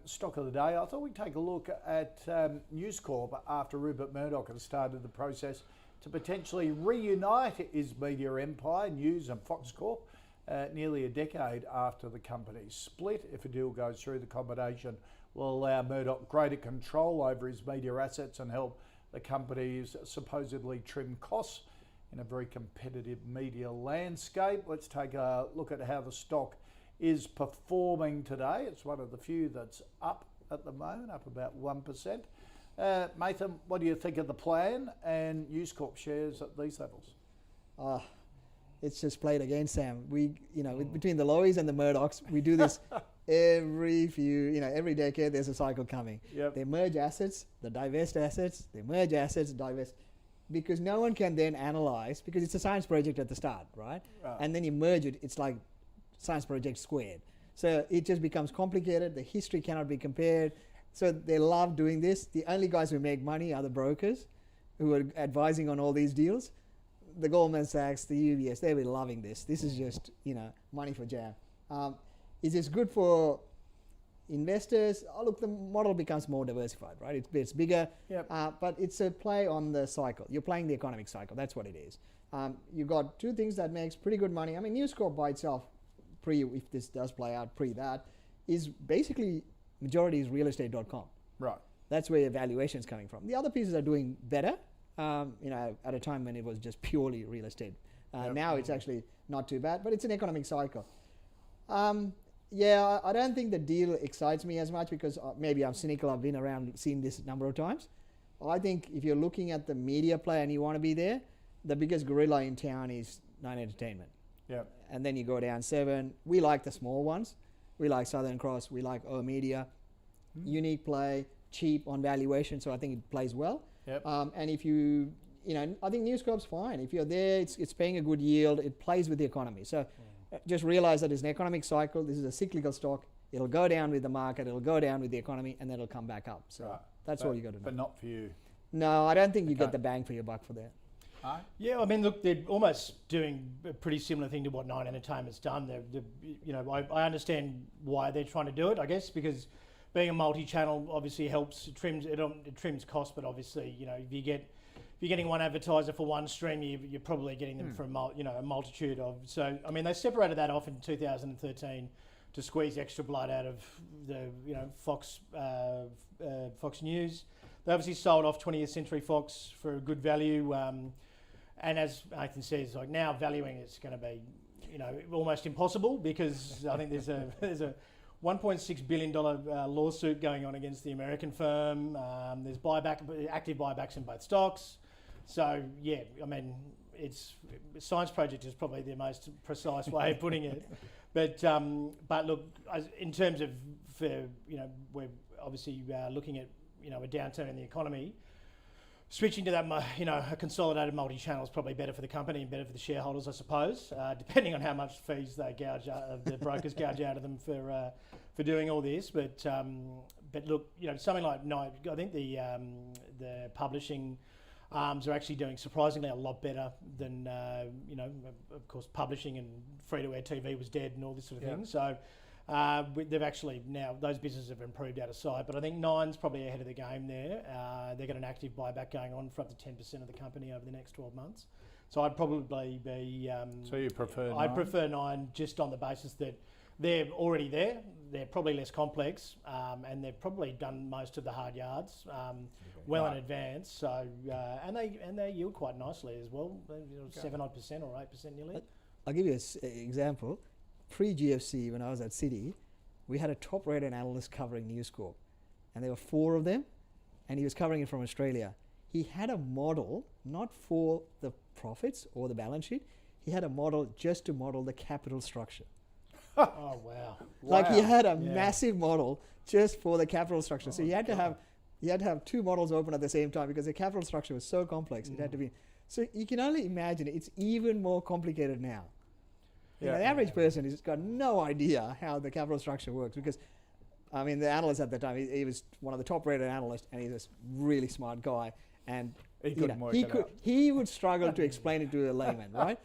stock of the day, I thought we'd take a look at News Corp after Rupert Murdoch has started the process to potentially reunite his media empire, News and Fox Corp, nearly a decade after the company's split. If a deal goes through, the combination will allow Murdoch greater control over his media assets and help the companies supposedly trim costs in a very competitive media landscape. Let's take a look at how the stock is performing today. It's one of the few that's up at the moment, up about 1%. Mathan, what do you think of the plan and News Corp shares at these levels? It's just played again, Sam. Between the Lowies and the Murdochs, we do this every decade there's a cycle coming. Yep. They merge assets, they divest assets, they merge assets, divest. Because no one can then analyze, because it's a science project at the start, right? And then you merge it, it's like science project squared. So it just becomes complicated, the history cannot be compared. So they love doing this. The only guys who make money are the brokers who are advising on all these deals. The Goldman Sachs, the UBS, they've been loving this. This is just, money for jam. Is this good for investors? Oh, look, the model becomes more diversified, right? It's bigger, Yep. But it's a play on the cycle. You're playing the economic cycle. That's what it is. You've got two things that makes pretty good money. I mean, News Corp by itself, if this does play out, that, is basically majority is realestate.com. Right. That's where your valuation is coming from. The other pieces are doing better, at a time when it was just purely real estate. Yep. Now it's actually not too bad, but it's an economic cycle. I don't think the deal excites me as much because maybe I'm cynical. I've been around, seen this a number of times. I think if you're looking at the media play and you want to be there, the biggest gorilla in town is Nine Entertainment. Yeah. And then you go down 7. We like the small ones. We like Southern Cross. We like O Media. Unique play, cheap on valuation. So I think it plays well. Yep. And if I think News Corp's fine. If you're there, it's paying a good yield. It plays with the economy. So just realize that it's an economic cycle. This is a cyclical stock. It'll go down with the market. It'll go down with the economy, and then it'll come back up. So that's all you got to know. But not for you. No, I don't think you get the bang for your buck for that. Yeah, I mean, look, they're almost doing a pretty similar thing to what Nine Entertainment's done. I understand why they're trying to do it, I guess, because being a multi-channel obviously helps. It trims costs, but obviously, if you're getting one advertiser for one stream, you're probably getting them for a multitude of. So, I mean, they separated that off in 2013 to squeeze extra blood out of the Fox News. They obviously sold off 20th Century Fox for a good value. And as Nathan says, like now valuing it's going to be, almost impossible because I think there's a $1.6 billion lawsuit going on against the American firm. There's active buybacks in both stocks. So yeah, I mean, science project is probably the most precise way of putting it. But look, in terms of we're obviously looking at a downturn in the economy. Switching to that, a consolidated multi-channel is probably better for the company and better for the shareholders, I suppose, depending on how much fees they the brokers gouge out of them for doing all this. But look, something like I think the publishing arms are actually doing surprisingly a lot better than of course, publishing and free-to-air TV was dead and all this sort of thing. So. They've actually now, those businesses have improved out of sight, but I think Nine's probably ahead of the game there. They've got an active buyback going on for up to 10% of the company over the next 12 months. So I'd probably be... so you prefer Nine? I prefer Nine just on the basis that they're already there, they're probably less complex, and they've probably done most of the hard yards in advance. So and they yield quite nicely as well, 7% or 8% nearly. I'll give you an example. Pre-GFC, when I was at Citi, we had a top-rated analyst covering News Corp, and there were 4 of them, and he was covering it from Australia. He had a model, not for the profits or the balance sheet, he had a model just to model the capital structure. Oh, wow. Like he had a massive model just for the capital structure. So you had to have 2 models open at the same time because the capital structure was so complex. It had to be. So you can only imagine it's even more complicated now. The average person has got no idea how the capital structure works because, I mean, the analyst at the time, he was one of the top-rated analysts, and he's a really smart guy, and he would struggle to explain it to a layman, right?